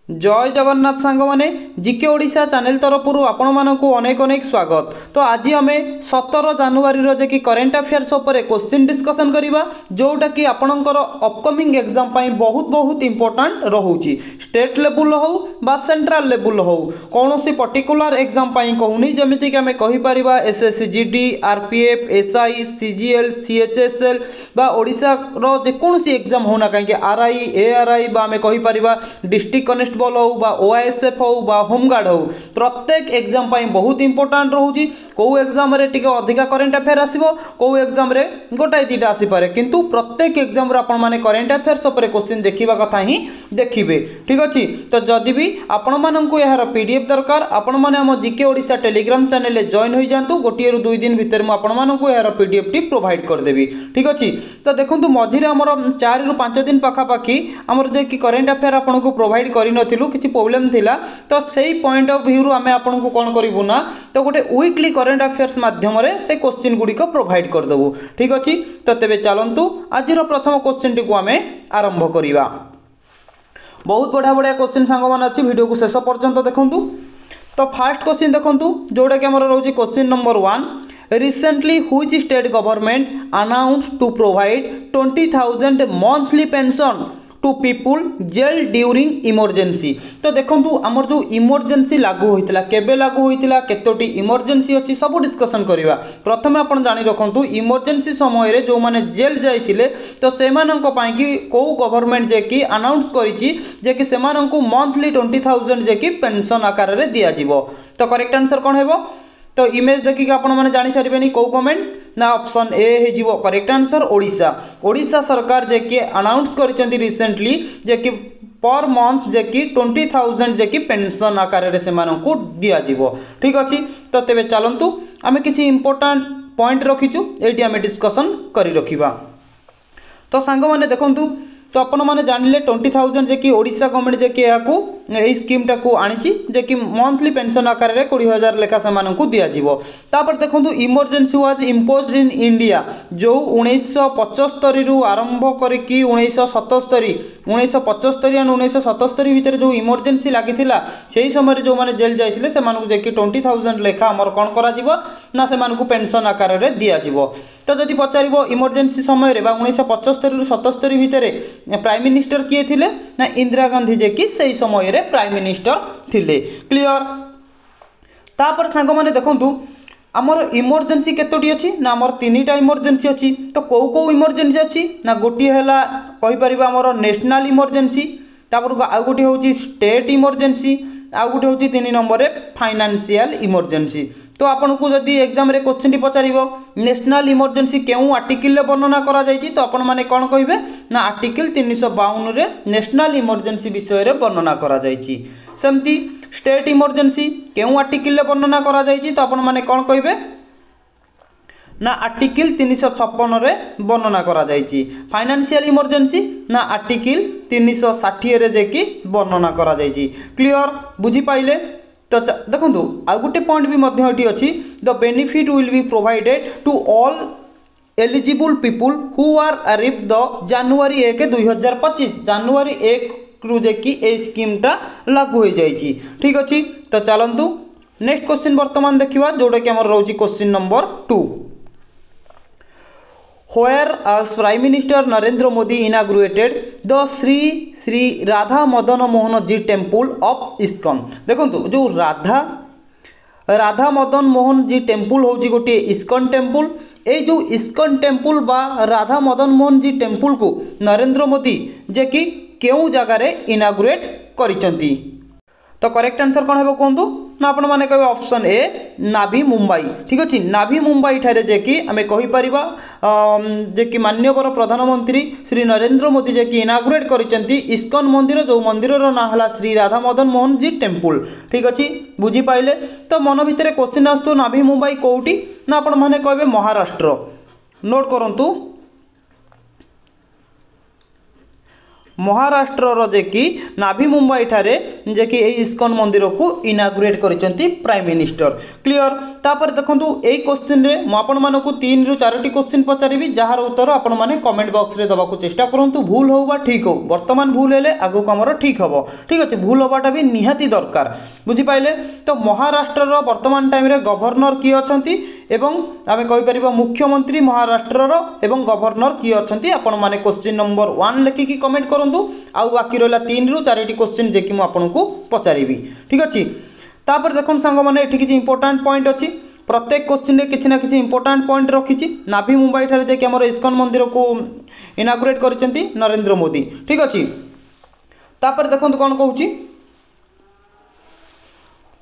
जय जगन्नाथ सांग माने जीके ओडिशा चैनल तरफ आपण मानक अनेक अनेक स्वागत। तो आज आम 17 जनवरी रो जे कि करेन्ट अफेयर्स उपरे क्वेश्चन डिस्कशन करवा जोटा कि आपणकर अपकमिंग एग्जाम पाई बहुत बहुत इंपोर्टेंट रहउची। स्टेट लेवल हो बा सेंट्रल लेवल हो कौन सी पर्टिकुलर एग्जाम पाई कहूनी जमीती कि आम कहि परिबा SSC GD RPF SI CGL CHSL बा ओडिशा रो जे कोनसी एग्जाम होना कहीं आरआई एआरआई बा आम कहि परिबा डिस्ट्रिक्ट कनेस्टेबल हो बा ओआईएसएफ हो बा होमगार्ड हो प्रत्येक एग्जाम पाई बहुत इंपोर्टेंट रहउची। को एग्जाम रे टिके अधिका करेंट अफेयर आसीबो को एग्जाम रे गोटाई दीटा आसी पारे किंतु प्रत्येक एग्जाम रे आपण माने करेंट अफेयर्स ऊपर क्वेश्चन देखिबा कथा ही देखिबे। ठीक अछि तो जदि भी आपण माननकु यार पीडीएफ दरकार आपण माने हम जीके ओडिशा टेलीग्राम चैनल ले जॉइन होई जांतु गोटिए रु 2 दिन भीतर म आपण माननकु यार पीडीएफ टी प्रोवाइड कर देबी। ठीक अछि तो देखंतु मझिरे हमर 4 रु 5 दिन पाखा पाखी हमर जे कि करेंट अफेयर आपनको प्रोवाइड करि नथिलु किछि प्रॉब्लम थिला तो सेही पॉइंट ऑफ व्यू रु आमे आपनको कोन करिवु ना तो गोटे वीकली करेंट अफेयर्स माध्यम रे से क्वेश्चन गुडी को प्रोवाइड कर देबु। ठीक अछि तो तेबे चलंतु आजिरो प्रथम क्वेश्चन टी को आमे आरंभ करिवा। बहुत बढ़िया बढ़िया क्वेश्चन सांग मान अछि वीडियो को शेष पर्यंत देखंतु। तो फर्स्ट क्वेश्चन देखंतु जोडा कि हमर रहउची question number 1 recently which state government announced to provide 20,000 monthly pension to people jail during emergency. तो देखंतु हमर जो इमरजेंसी लागू होइतिला केबे लागू होइतिला केतोटी इमरजेंसी अछि सब डिस्कशन करिवा। प्रथमे आपण जानि रखंतु इमरजेंसी समय रे जो माने जेल जाइतिले तो सेमानंको पाई कि को गवर्नमेंट जे कि अनाउंस करिछि जे कि सेमानंको मंथली 20,000 जे कि पेंशन आकार रे दिया जिवो। तो करेक्ट आंसर कोन हेबो तो इमेज देखि कि आपण माने जानि सारिबेनी को कमेंट ना ऑप्शन ए हे जीवो करेक्ट आंसर ओडिशा। ओडिशा सरकार जे कि अनाउंस करिसेंती रिसेंटली जे कि पर मंथ जे कि 20,000 जे कि पेंशन आकार रे सेमानंको दिया जिवो। ठीक अछि तो तेबे चलंतु आमे किछि इंपोर्टेंट पॉइंट रखिछु एटी आमे डिस्कशन करि रखिबा। तो सांग माने देखंतु तो आपण माने जानिले 20,000 जे कि ओडिशा गवर्नमेंट जे कि याकू एई स्कीम टा को आनिछि जे कि मंथली पेंशन आकार रे 20,000 लेखा सेमानंकु दिया जिवो। तापर देखंतु emergency was imposed in India जो 1975 रु आरंभ करिकि 1977 एंड 1977 भीतर जो इमरजेंसी लागिथिला सेही समय रे जो माने जेल जाइथिले सेमानकु जे कि 20,000 लेखा हमर कोन करा जिवो ना सेमानकु पेंशन आकार रे दिया जिवो। तो जदि पचारिबो इमरजेंसी समय रे बा 1975 रु 77 भीतर प्राइम मिनिस्टर किए थिले ना इंदिरा गांधी जे कि सेही समय रे प्राइम मिनिस्टर थिले। क्लियर तापर सांग माने देखंतु हमर इमरजेंसी केतोटी अछि ना हमर तीनटा इमरजेंसी अछि। तो को इमरजेंसी अछि ना गोटी हैला कहि परिबा हमर नेशनल इमरजेंसी तापर आ गोटी होची स्टेट इमरजेंसी आ गोटी होची 3 नंबर रे फाइनेंशियल इमरजेंसी। तो आपन को जदि एग्जाम रे क्वेश्चन टी पचारिबो नेशनल इमरजेंसी केउ आर्टिकल रे वर्णना करा जायछि तो आपन माने कोन कहिबे ना आर्टिकल 352 रे नेशनल इमरजेंसी विषय रे वर्णना करा जायछि। सेमती स्टेट इमरजेंसी केउ आर्टिकल रे वर्णना करा जायछि तो आपन माने कोन कहिबे ना आर्टिकल 356 रे वर्णना करा जायछि। फाइनेंशियल इमरजेंसी ना आर्टिकल 360 रे जे कि वर्णना करा जायछि। क्लियर बुझी पाइले तो देखंतु आ गुटे पॉइंट भी मध्य हटी अछि the benefit will be provided to all eligible people who are arrive the January 1 2025 जनवरी 1 रु जे कि ए स्कीम टा लागू हो जायछि। ठीक अछि तो चलंतु नेक्स्ट क्वेश्चन वर्तमान देखिबा जोडा कि हमर रहउछि question number 2 where as Prime Minister Narendra Modi inaugurated the Sri Radha Madan Mohan Ji Temple of ISKCON। देखंतु जो राधा मदन मोहन जी टेम्पल होची गोटे इस्कन टेम्पल ए जो इस्कन टेम्पल बा राधा मदन मोहन जी टेम्पल को नरेंद्र मोदी जे कि केउ जगह रे इनागुरेट करिसंती। तो करेक्ट आंसर कोन हेबो कोंतु ना आपण माने कहबे ऑप्शन ए नाभी मुंबई। ठीक अछि नाभी मुंबई ठारे जे कि हमें कहि परिबा जे कि माननीय प्रधानमंत्री श्री नरेंद्र मोदी जे कि इनागुरेट करिसंती इस्कन मंदिर जो मंदिर रो ना हला श्री राधा मदन मोहन जी टेम्पल। ठीक अछि बुझी पाइले तो मन भितरे क्वेश्चन आस्तु नाभी मुंबई कोउटी ना आपण माने कहबे महाराष्ट्र। नोट करंतु महाराष्ट्र जे कि नाभी मुंबई ठारे जे कि इस्कन मंदिर को इनागुरेट करिसेंती प्राइम मिनिस्टर। क्लियर। तापर देखंतु एई क्वेश्चन रे म आपण मानको 3 रु 4टी क्वेश्चन पचारिबी जहार उत्तर आपण माने कमेंट बॉक्स रे दबाकू चेष्टा करंतु भूल हो बा ठीक हो वर्तमान भूल हेले आगु हमर ठीक हबो ठीक अछि भूल होबाटा भी निहाती दरकार बुझी पाइले। तो महाराष्ट्र रो वर्तमान टाइम रे गवर्नर की अछंती एवं आमे कहि परिबा मुख्यमंत्री महाराष्ट्र रो एवं गवर्नर की अछंती आपण माने क्वेश्चन नंबर 1 लिखि की कमेंट करंतु आउ बाकी रहला 3 रु 4टी क्वेश्चन जे कि म आपनको पचारिबी ठीक अछि। तापर देखन संग माने एठी किछि इंपोर्टेंट पॉइंट अछि प्रत्येक क्वेश्चन रे किछि ना किछि इंपोर्टेंट पॉइंट रखिछि। नाभी मुंबई ठारे जे कि हमर इस्कन मंदिर को इनागुरेट करिसेंती नरेंद्र मोदी ठीक अछि। तापर देखंतु कोन कहूछि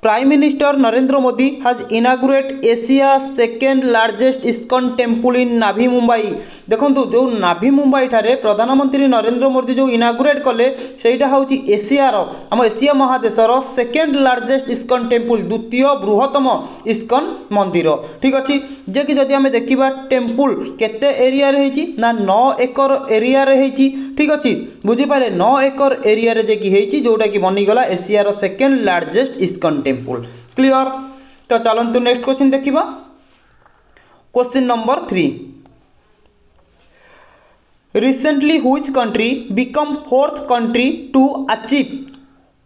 Prime Minister Narendra Modi has inaugurated Asia's second largest ISKCON temple in Navi Mumbai। देखंतु जो नाभी मुंबई ठारे प्रधानमंत्री नरेंद्र मोदी जो इनागुरेट कले सेटा होची एशिया रो हम एशिया महादेश रो सेकेंड लार्जेस्ट इस्कन टेम्पल द्वितीय बृहत्तम इस्कन मंदिर ठीक अछि। जे कि जदि हमें देखिबा टेम्पल केते एरिया रे हेची ना 9 एकर एरिया रे हेची ठीक अछि बुझी पाले 9 एकर एरिया रे जे कि हेची जोटा कि बनी गला एशिया रो second largest ISKCON temple. Clear. तो चलंतु नेक्स्ट क्वेश्चन देखिबा question number 3। Recently which country become fourth country to achieve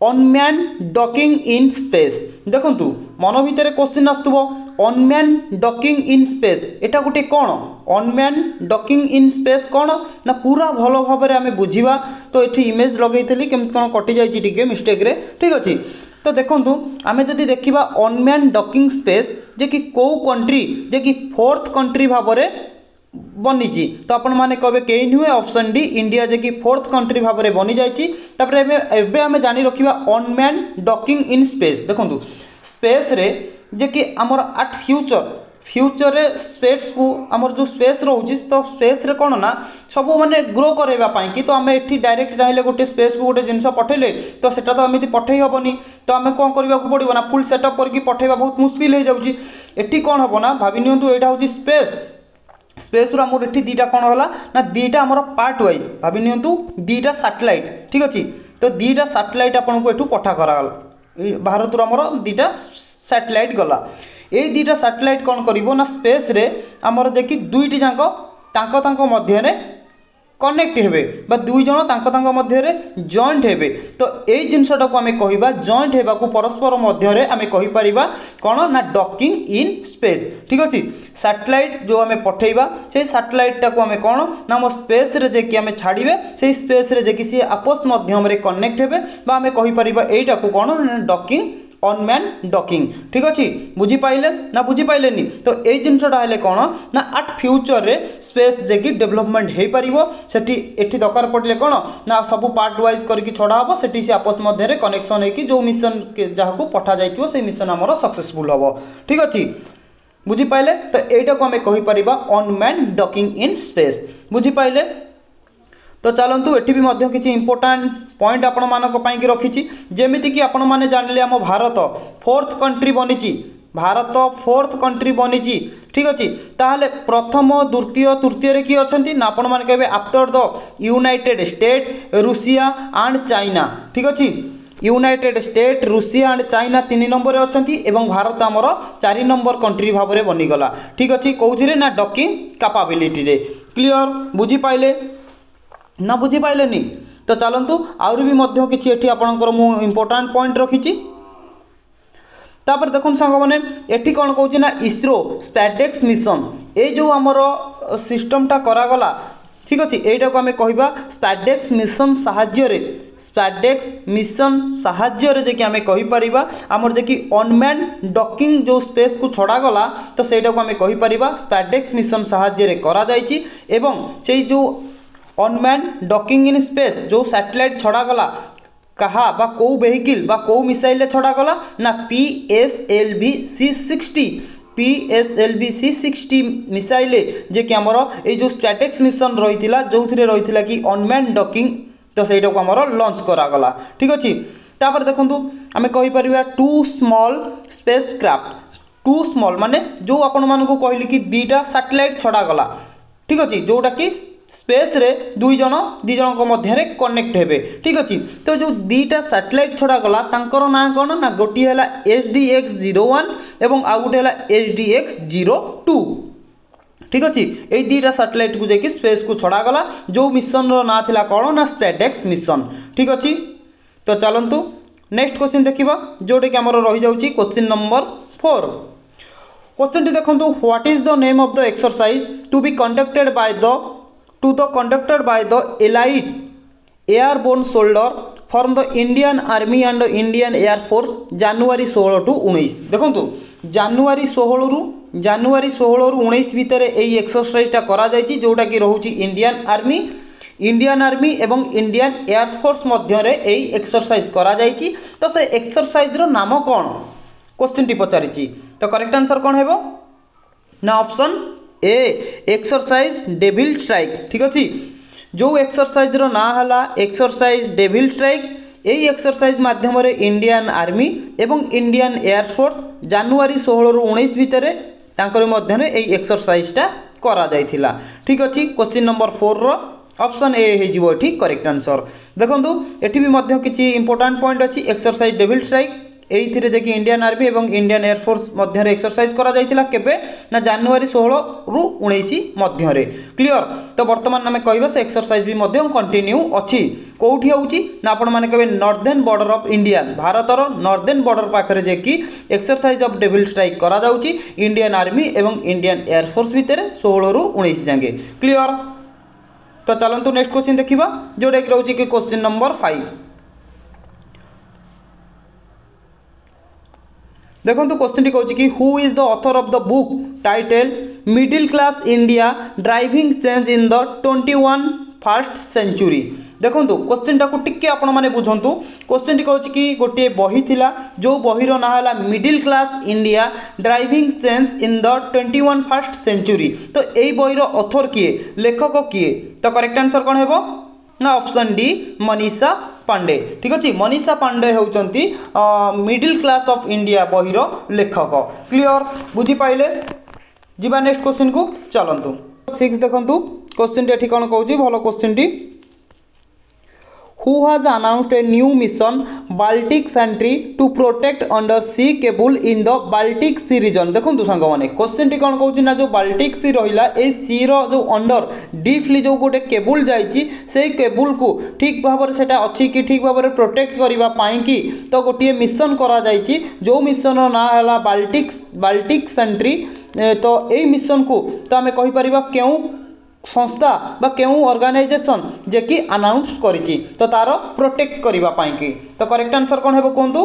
unmanned docking in space। देखंतु मन भितर question आस्तुबो unmanned docking in space Etah Gute cone unmanned docking in space कोन ना पूरा भलो भाबरे हमें बुझिबा। तो एठी इमेज लगैतली केमत कोन कटि जाई छि टिके मिस्टेक रे ठीक अछि। तो देखंतु आमे जदि देखिबा unmanned docking space जे कि को कंट्री जे कि फोर्थ कंट्री भाबरे बनीची तो आपण माने कहबे केई नुहे ऑप्शन डी इंडिया जे कि फोर्थ कंट्री भाबरे बनी जाईची। तापर एबे हमें जानि रखिबा अनमैन्ड डॉकिंग इन स्पेस। देखंतु स्पेस रे जे कि हमर एट फ्यूचर रे स्पेस को हमर जो स्पेस रहउची तो स्पेस रे कोन ना सब माने ग्रो करेबा पाई कि तो हमें एठी डायरेक्ट चाहिले गोटे स्पेस को गोटे जिंस पठेले तो सेटा तो एमिति पठेई हबनी तो हमें कोन करबा को पड़िबो ना फुल सेटअप करके पठेबा बहुत मुश्किल हे जाउची। एठी कोन हबो ना भाबी नियंतु एटा होची स्पेस रो हमर एठी दीटा कोन होला ना दीटा हमर पार्ट वाइज भाबी नियंतु दीटा सैटेलाइट ठीक अछि। तो दीटा सैटेलाइट आपन को एठू पठा कराल भारत रो हमर दीटा सैटेलाइट गला ए दीटा सैटेलाइट कोन करिवो ना स्पेस रे हमर जे कि दुईटी जांको तांको मध्य रे कनेक्ट हेबे बा दुई जण तांको मध्य रे जॉइंट हेबे। तो एई जिंसटा को हमें कहिबा जॉइंट हेबा को परस्पर मध्य रे हमें कहि परिबा कोन ना डॉकिंग इन स्पेस ठीक अछि। सैटेलाइट जो हमें पठेइबा से सैटेलाइट टा को हमें कोन ना हम स्पेस रे जे कि हमें छाड़ीबे से स्पेस रे जे कि से आपस माध्यम रे कनेक्ट हेबे बा हमें कहि परिबा एटा को कोन डॉकिंग अनमैन डॉकिंग ठीक अछि। बुझी पाइले ना बुझी पाइलेनी। तो ए जिंसटा हेले कोन ना एट फ्यूचर रे स्पेस जे कि डेवलपमेंट हे परिबो सेठी एठी दरकार पड़ले कोन ना सब पार्ट वाइज करके छडा हबो सेठी से आपस मध्य रे कनेक्शन हे कि जो मिशन के जहा को पठा जाइतिबो से मिशन हमर सक्सेसफुल हबो ठीक अछि। बुझी पाइले। तो एटा को हमें कहि परिबा अनमैन डॉकिंग इन स्पेस बुझी पाइले। तो चलतु एठी भी मध्य किछि इंपोर्टेंट पॉइंट आपण मानक पई कि रखिछि जेमिति कि आपण माने जानले हम भारत फोर्थ कंट्री बनिछि भारत फोर्थ कंट्री बनिछि ठीक अछि। ताहले प्रथम द्वितीय तृतीय रे कि अछंती ना आपण माने कहबे after the United state Russia and China ठीक अछि। United state Russia and China 3 number रे अछंती एवं भारत हमर 4 नंबर कंट्री भाबरे बनि गला ठीक अछि। कोउथिरे ना डॉकिंग कैपेबिलिटी रे। क्लियर। बुझी पाइले ना बुझी पाइलेनी। तो चलतु आउरी भी मध्य किछि एठी आपनकर मु इंपोर्टेंट पॉइंट रखिछि। तापर देखुन संग माने एठी कोन कहउछि ना इसरो स्पेसडेक्स मिशन ए जो हमर सिस्टम टा करा गला ठीक अछि। एटा को हमें कहिबा स्पेसडेक्स मिशन साहाय्य रे स्पेसडेक्स मिशन साहाय्य रे जे कि हमें कहि परिबा हमर जे कि अनमैन डॉकिंग जो स्पेस को छडा गला तो सेटा को हमें कहि परिबा स्पेसडेक्स मिशन साहाय्य रे करा जाईछि एवं सेई जो अनमैन डॉकिंग इन स्पेस जो सैटेलाइट छड़ा गला कहा बा को वेहिकल बा को मिसाइल छड़ा गला ना PSLV C60 मिसाइल जे कि हमर ए जो स्पेसडेक्स मिशन रहितिला जोथिरे रहितिला कि अनमैन डॉकिंग तो सेटा को हमर लॉन्च करा गला ठीक अछि। तापर देखंतु हमें कहि परिबा two small spacecraft two small माने जो आपण मानको कहली कि दीटा सैटेलाइट छड़ा गला ठीक अछि जोटा कि स्पेस रे दुई जन मध्य कनेक्ट हेबे ठीक अच्छे। तो जो दीटा सैटेलाइट छड़ा गला तांकर ना कौन ना गोटे है SDX-01 एवं आउ गोटे है SDX-02 ठीक अच्छे। ये दुईटा सैटेलाइट को जाकि स्पेस को छड़ा गला जो मिशन रो ना थिला कौन ना स्पेडेक्स मिशन ठीक अच्छे। तो चलतु नेक्स्ट क्वेश्चन देखा जोटा कि आमर रही जाउची क्वेश्चन नंबर 4। क्वेश्चन टी देखंतु what is the name of the exercise to be conducted by the elite airborne soldier from the Indian army and Indian air force January 16 to 19। देखंतु January 16 रु 19 भितर यही एक्सरसाइजटा करा जायछि जोटा कि रहउछि इंडियन आर्मी एवं इंडियन एयरफोर्स मध्य यही एक्सरसाइज करा जायछि। तो से एक्सरसाइज रो नाम कौन क्वेश्चन टी पचारिछि। तो करेक्ट आंसर कौन हेबो ना ऑप्शन ए एक्सरसाइज डेविल स्ट्राइक ठीक अच्छे। जो एक्सरसाइज रो ना हला एक्सरसाइज डेविल स्ट्राइक यही एक्सरसाइज माध्यम रे इंडियन आर्मी एवं इंडियन एयरफोर्स January 16 रु 19 भितर तांकर मध्य यही एक्सरसाइजटा करा जायथिला ठीक अच्छे। क्वेश्चन नंबर 4 रो ऑप्शन ए हो ठीक करेक्ट आंसर। देखो ये भी मध्य किसी इंपोर्टाट पॉइंट अच्छी एक्सरसाइज डेविल स्ट्राइक यही जे इंडियन आर्मी एवं इंडियन एयरफोर्स मध्य एक्सरसाइज करा जायथिला केबे ना January 16 रु 19 मध्य क्लियर। तो बर्तमान आम कह से एक्सरसाइज भी मध्य कंटिन्यू अच्छी कौटी होउची ना आपण माने कहे नॉर्दर्न बॉर्डर ऑफ इंडिया भारतर नॉर्दर्न बॉर्डर पाखरे जे कि एक्सरसाइज ऑफ डेविल स्ट्राइक करा जाउची इंडियन आर्मी एवं इंडियन एयरफोर्स भितर 16 रु 19 जांगे क्लियर। तो चलतु नेक्स्ट क्वेश्चन देखा जोटा कि रोचे कि क्वेश्चन नंबर 5। देखो क्वेश्चन टी कहूँ कि who is the author of the book title middle class India driving change in the 21st century. देखो क्वेश्चन टाक टिके आपण मैंने बुझंतु क्वेश्चन टी कहूँ कि गोटे बही थिला जो बहीर ना है middle class India driving change in the 21st century. तो यही बहीर ऑथर किए लेखक किए तो करेक्ट आंसर कौन है ना ऑप्शन डी मनीषा पांडे ठीक अच्छे। मनीषा पांडे होउचंती मिडिल क्लास ऑफ इंडिया बहीर लेखक क्लियर बुझीपाइले। जीवा नेक्स्ट क्वेश्चन को चलतु 6 देखंतु क्वेश्चन टी कौन कहूँ भल question T Who has announced a new mission Baltic Sentry to protect undersea cable in the Baltic Sea region। देखो सांग मैंने क्वेश्चन टी कौन कहूँ ना जो बाल्टिक सी रहा ये सी रो अंडर डीपली जो गोटे केबुल जाइए से केबुल को ठीक भाव से अच्छी कि ठीक भाव में प्रोटेक्ट करने कि तो गोटे मिशन करा जाइए जो मिशन ना है बाल्टिक सेंट्री। तो यही मिशन को तो आम कहीपर क्यों संस्था बा क्यों ऑर्गेनाइजेशन जे कि अनाउंस करिछि तो तार प्रोटेक्ट करने। तो करेक्ट आंसर कौन है कहतु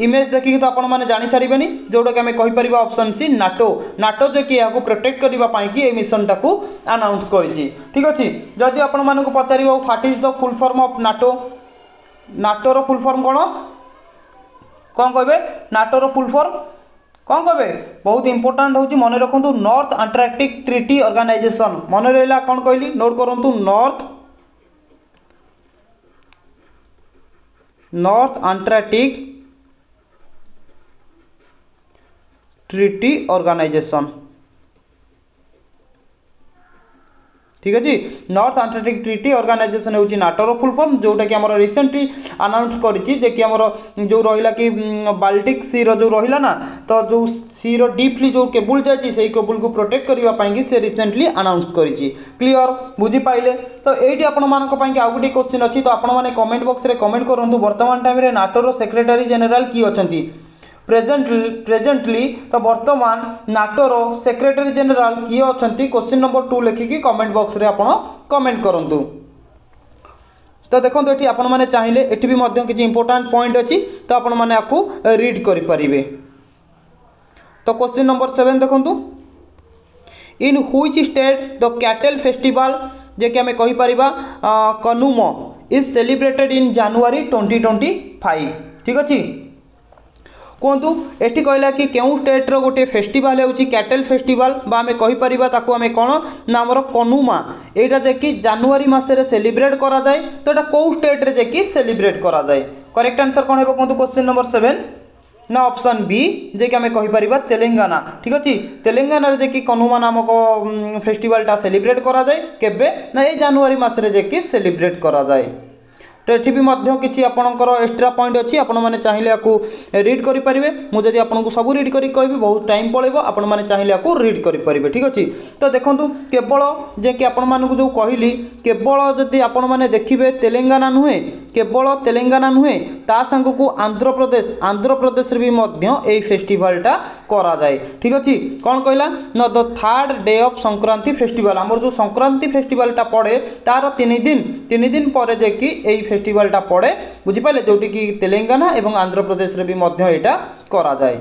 इमेज देखिए तो आपण मैंने जानी सारे जोटा कि आम कहीपर ऑप्शन सी नाटो जे कि यहाँ प्रोटेक्ट करने कि मिशन टाक अनाउंस करिछि ठीक अच्छे। जदि आपण मानक पचार what is the full form of नाटोर फुल फॉर्म कौन कहे नाटोर फुल फॉर्म कौन कहे बहुत इंपोर्टाट हूँ मन रखु नॉर्थ अंटार्कटिक ट्रिटी ऑर्गेनाइजेशन मन रहा कौन कहली नोट करूँ नॉर्थ अंटार्कटिक ट्रिटी ऑर्गेनाइजेशन ठीक अच्छे। नॉर्थ अंटार्कटिक ट्रिटी ऑर्गेनाइजेशन हूँ नाटोर फुल फॉर्म जोटा कि आमर रिसेंटली अनाउंस करी जो रहा कि बाल्टिक सी जो रहा ना तो जो सी डीपली जो केबुल जाइए से केबुल को प्रोटेक्ट करने से रिसेंटली अनाउंस करी क्लियर बुझीपाइले। तो ये आपण मानक आउ गोटे क्वेश्चन अच्छी तो आपण मैंने कमेंट बॉक्स रे कमेंट करूँ वर्तमान टाइम रे नाटोर सेक्रेटरी जनरल किए अच्छा प्रेजेंटली तो वर्तमान नाटोर सेक्रेटरी जनरल किए अच्छा क्वेश्चन नंबर 2 लिखिकी कमेंट बॉक्स रे आपण कमेंट करूँ। तो देखो ये आपण मैंने चाहिए ये भी किसी इंपोर्टाट पॉइंट अच्छी तो आपण मैंने आपको रीड करें। तो क्वेश्चन नंबर 7 देखो in which state the cattle festival जे कि आम कहीपर Kanuma is celebrated in January 2025 ठीक अच्छे। कहतु ये कहला कि क्यों स्टेट रो गोटे फेस्टिवल होची कैटल फेस्टिवल बा आम कहीपर आम कौन ना आमर कनुमा यहाँ जे कि January मासरे सेलिब्रेट करा जाए तो यहाँ कौ स्टेट रे जे कि सेलिब्रेट करा जाए। करेक्ट आंसर कौन है कहतु क्वेश्चन नंबर 7 ना ऑप्शन बी जे कि आम कहीपर तेलंगाना। ठीक अच्छे तेलंगाना जे कि कनुमा नामक फेस्टिवलटा सेलिब्रेट करा जाए केबे ना ये जनवरी मासरे जे कि सेलिब्रेट करा जाए। तो ये भी किसी आपंकर एक्सट्रा पॉइंट अच्छी आपण मैंने चाहिए आपको रीड करेंगे मुझे आपको सब रीड करी कहि बहुत टाइम पड़ेगा आपण मैंने चाहिए आपको रीड करेंगे। ठीक अच्छे तो देखो केवल जे कि आपण मानक जो कहली केवल जदि आपण मैंने देखिए तेलंगाना नुहे केवल तेलंगाना नुहे ता संग को आंध्र प्रदेश भी यही फेस्टिवलटा करा जाए। ठीक अच्छे कौन कहला ना the third day of Sankranti festival आमर जो संक्रांति फेस्टिवलटा पड़े तार 3 दिन पर जे कि फेस्टिवलटा पड़े बुझिपारे जोटी कि तेलंगाना एवं आंध्र प्रदेश रे भी यहाँ करा जाए।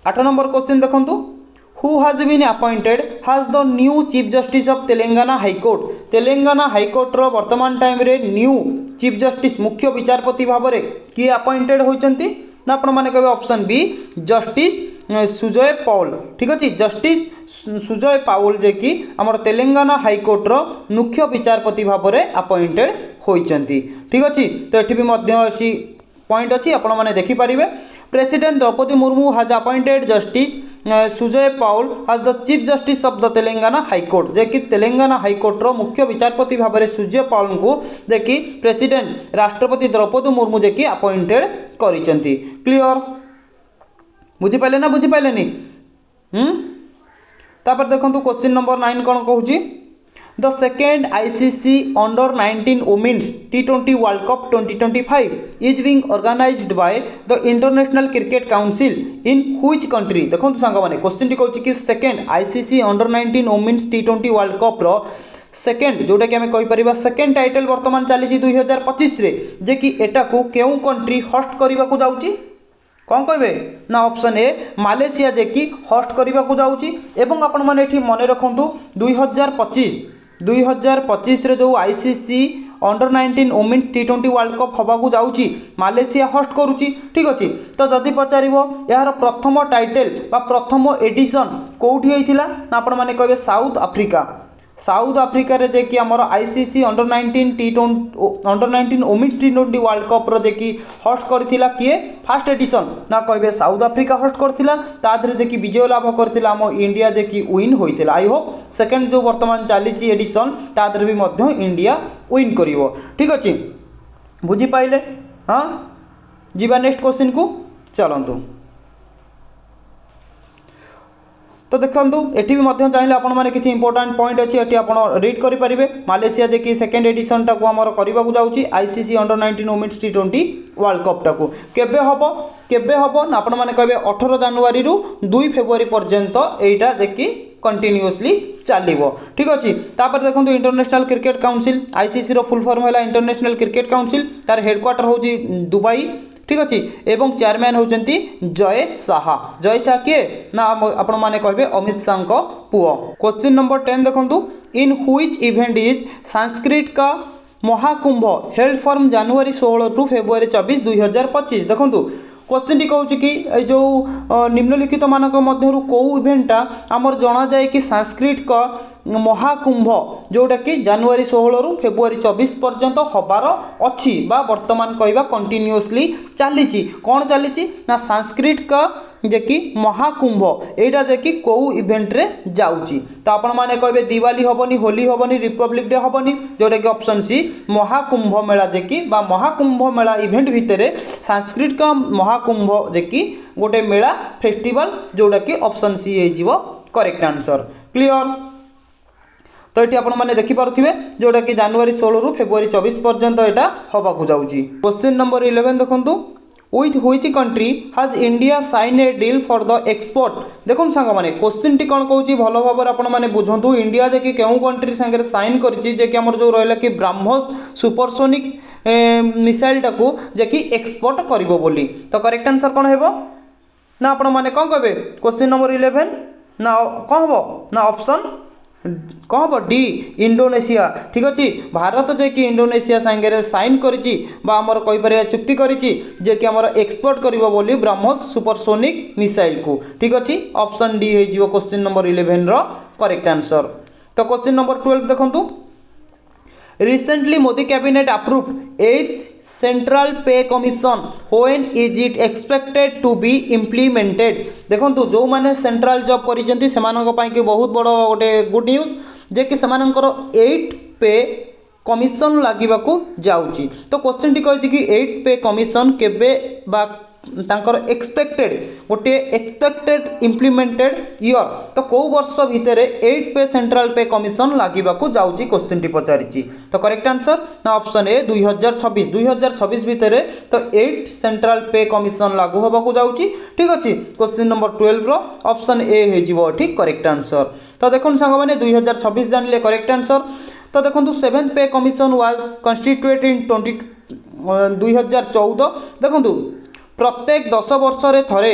8 नंबर क्वेश्चन देखंतु who has been appointed as the new chief justice of Telangana high court. Telangana high court रो वर्तमान टाइम रे न्यू चीफ जस्टिस मुख्य विचारपति भाव में किए अपॉइंटेड होइचंती ना आपण माने कहबे ऑप्शन बी जस्टिस सुजय पाउल। ठीक अच्छे जस्टिस सुजय पाउल जे कि आमर तेलंगाना हाईकोर्ट रो मुख्य विचारपति भाव में अपॉइंटेड होइचंती। ठीक अच्छे तो ये भी पॉइंट अच्छी आपण मैंने देखिपारे प्रेसिडेंट द्रौपदी मुर्मू हाज appointed justice Sujoy Paul has the chief justice of the Telangana high court जे कि तेलंगाना हाईकोर्ट रो मुख्य विचारपति भाव में सुजय पाउल को जे कि प्रेसिडेंट राष्ट्रपति द्रौपदी मुर्मू जे कि अपॉइंटेड करिसेंती। क्लियर बुझिपारे ना बुझिपारे तापर देखो क्वेश्चन नंबर 9 कौन कहूँ the second ICC under 19 women's T20 world cup 2025 is being organised by the international cricket council in which country. देखो सांग मैंने क्वेश्चन टी कहूँ कि second ICC under 19 women's T20 world cup रो सेकेंड जोटा कि आम कहीपर सेकेंड टाइटल वर्तमान चली 2025 रे जे कि एटा को केउ कंट्री होस्ट करने को जाउची कौन कहे ना ऑप्शन ए मालेशिया जे कि होस्ट करने को जाउची एवं आपण माने एठी मने रखंतु 2025 रे जो ICC under 19 women's T20 world cup हवाकू जाउची मालेशिया होस्ट करुची। ठीक अच्छे तो जदि पचारिबो यार प्रथम टाइटल बा प्रथम एडिशन कोठी होइथिला ना आपण माने कहबे साउथ अफ्रीका रे जे कि हमर ICC under 19 women's T20 world cup रो जे कि होस्ट करथिला किए फर्स्ट एडिशन ना कहबे साउथ अफ्रीका होस्ट करथिला तादरे जे कि विजय लाभ करथिला हम इंडिया जे कि विन होइथिला। आई होप सेकंड जो वर्तमान चली एडिशन तादरे भी मध्य इंडिया विन करिवो। ठीक अच्छे बुझी पाइले हाँ जीवा नेक्स्ट क्वेश्चन को चलतु। तो देखो ये भी चाहिए आपण मैंने किसी इंपोर्टाट पॉइंट अच्छी ये आप रीड करेंगे मालेशिया जे कि सेकेंड एडिशन टाक आमर करने को जाऊँगी ICC under 19 women's T20 world cup टाक केबे हम ना आपण मैंने कहे 18 जनवरी 2 फेब्रुआरी पर्यंत यहाँ जे कि कंटिन्यूअसली चलो। ठीक अच्छे तापर देखो इंटरनेशनल क्रिकेट काउंसिल आईसीसी रो फुल फॉर्म है इंटरनेशनल क्रिकेट काउंसिल तार हेडक्वार्टर हूँ दुबई। ठीक अच्छे एवं चेयरमैन होती जय शाह किए ना आपण मैंने कहे अमित शाह को पुओ। क्वेश्चन नंबर 10 देखो in which event is Sanskrit का Mahakumbh held from January 16 to February 24 2025। देखो क्वेश्चन टी कहूँ कि जो निम्नलिखित मानक मध्यरु कौ इवेंटा आमर जना जाए कि संस्कृत का महाकुंभ जोटा कि जनवरी 16 रु फेब्रुआरी 24 पर्यंत हबार अच्छी बा वर्तमान कहवा कंटिन्यूअसली चली कौन चली ना संस्कृत का जे कि महाकुंभ एटा जे कि कौ इवेंट रे जाउची तो आपण माने कहबे दिवाली होबनी होली होबनी रिपब्लिक डे होबनी जोटा कि ऑप्शन सी महाकुंभ मेला जे कि बा महाकुंभ मेला इवेंट भितरे संस्कृत का महाकुंभ जे कि गोटे मेला फेस्टिवल जोटा कि ऑप्शन सी हे जीवो करेक्ट आंसर। क्लियर तो ये आपण मैंने देखिपे जोटा कि जनवरी 16 रु फेब्रुआरी 24 पर्यंत यहाँ हवाकू जाउची। क्वेश्चन नंबर 11 देखंतु with which country has India signed a deal for the export। देखो सांग माने क्वेश्चन टी कौन कहूँ भल भाव आपण मैंने बुझंतु इंडिया जे कि केउ कंट्री संगे साइन करिछि जे कि हमर जो रहला कि ब्रह्मोस सुपरसोनिक मिसाइल टाकू जे कि एक्सपोर्ट करिवो बोली तो करेक्ट आंसर कौन हेबो ना आपण माने कौन कहबे क्वेश्चन नंबर 11 ना कौन हेबो ना ऑप्शन कौन हम डी इंडोनेशिया। ठीक अच्छे भारत जे कि इंडोनेशिया सांगे साइन करिछि बा हमर कहि परिया चुक्ति करिछि जे कि हमर एक्सपोर्ट करिवो बोली ब्रह्मोस सुपरसोनिक मिसाइल को। ठीक अच्छे ऑप्शन डी हे जिवो क्वेश्चन नंबर 11 रो करेक्ट आंसर। तो क्वेश्चन नंबर 12 देखंतु recently Modi cabinet approved 8th central pay commission when is it expected to be implemented. देखो जो मैंने सेंट्रल जॉब करिसेंती सेमानक पई कि बहुत बड़ गोटे गुड न्यूज जे कि सेमानकर 8 पे कमिशन लागिबाकू जाउची। तो क्वेश्चन टी कहिछि कि 8 पे कमिशन केबे बा तांकर एक्सपेक्टेड गोटे एक्सपेक्टेड इम्प्लीमेंटेड ईयर तो कौ वर्ष भितर 8 पे सेंट्रल पे कमिशन लागिबाकू जाउची क्वेश्चन टी पचारिछि। तो करेक्ट आंसर ना ऑप्शन ए 2026 भितर तो 8 सेंट्रल पे कमिशन लागू होबाकू जाउची। ठीक अछि क्वेश्चन नंबर 12 रो ऑप्शन ए हे जिवो ठीक करेक्ट आंसर। तो देखन संग माने 2026 जानले करेक्ट आंसर। तो देखो 7th पे कमिशन वाज कन्स्टिट्यूटेड इन 2014। देखो प्रत्येक 10 वर्ष रे थरे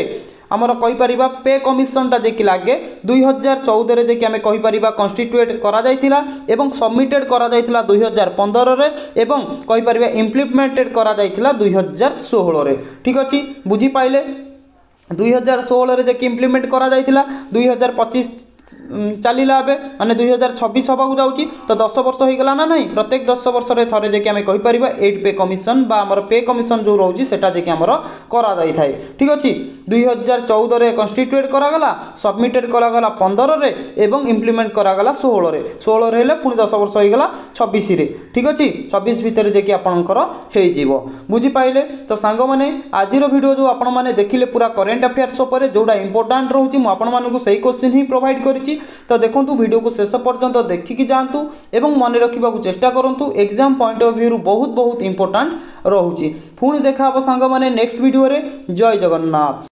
आमर कहीपर पे कमिशनटा जे कि लगे 2014 जे कि आम कहीपर कन्स्टिट्यूट करा जायतिला एवं सबमिटेड करा जायतिला 2015 रे एवं कहीपर इम्प्लीमेंटेड करा जायतिला 2016 रे। ठीक अछि बुझी पाइले 2016 रे जे कि इम्प्लीमेंट करा जायतिला 2025 चलिला एबे माने 2026 हबाकू जाउची। तो 10 वर्ष हो गला ना नहीं प्रत्येक 10 वर्ष रे थरे जे कि आमे कहि परिबा 8 पे कमिशन बा हमर पे कमिशन जो रहउची सेटा जे कि हमर करा जाई थाए। ठीक अछि 2014 रे कन्स्टिट्यूट करा गला सबमिटेड करा गला 15 रे एवं इम्प्लीमेंट करा गला 16 रे हेले पुनी 10 वर्ष हो गला 26 रे। ठीक अछि 26 भितर जे कि आपनकर हेइ जीवो बुझी पाइले। तो सांग माने आजिरो वीडियो जो आपन माने देखिले पूरा करेंट अफेयर्स ऊपर जोडा इंपोर्टेंट रहउची मु आपन मानकु सही क्वेश्चन ही प्रोवाइड करिछि। तो देखो वीडियो को शेष पर्यंत देखिकी जातु एवं मन रखा चेष्टा करूँ एग्जाम पॉइंट ऑफ व्यू बहुत बहुत इंपोर्टेंट रोचे। पुणी देखा सांग माने नेक्स्ट वीडियो रे। जय जगन्नाथ।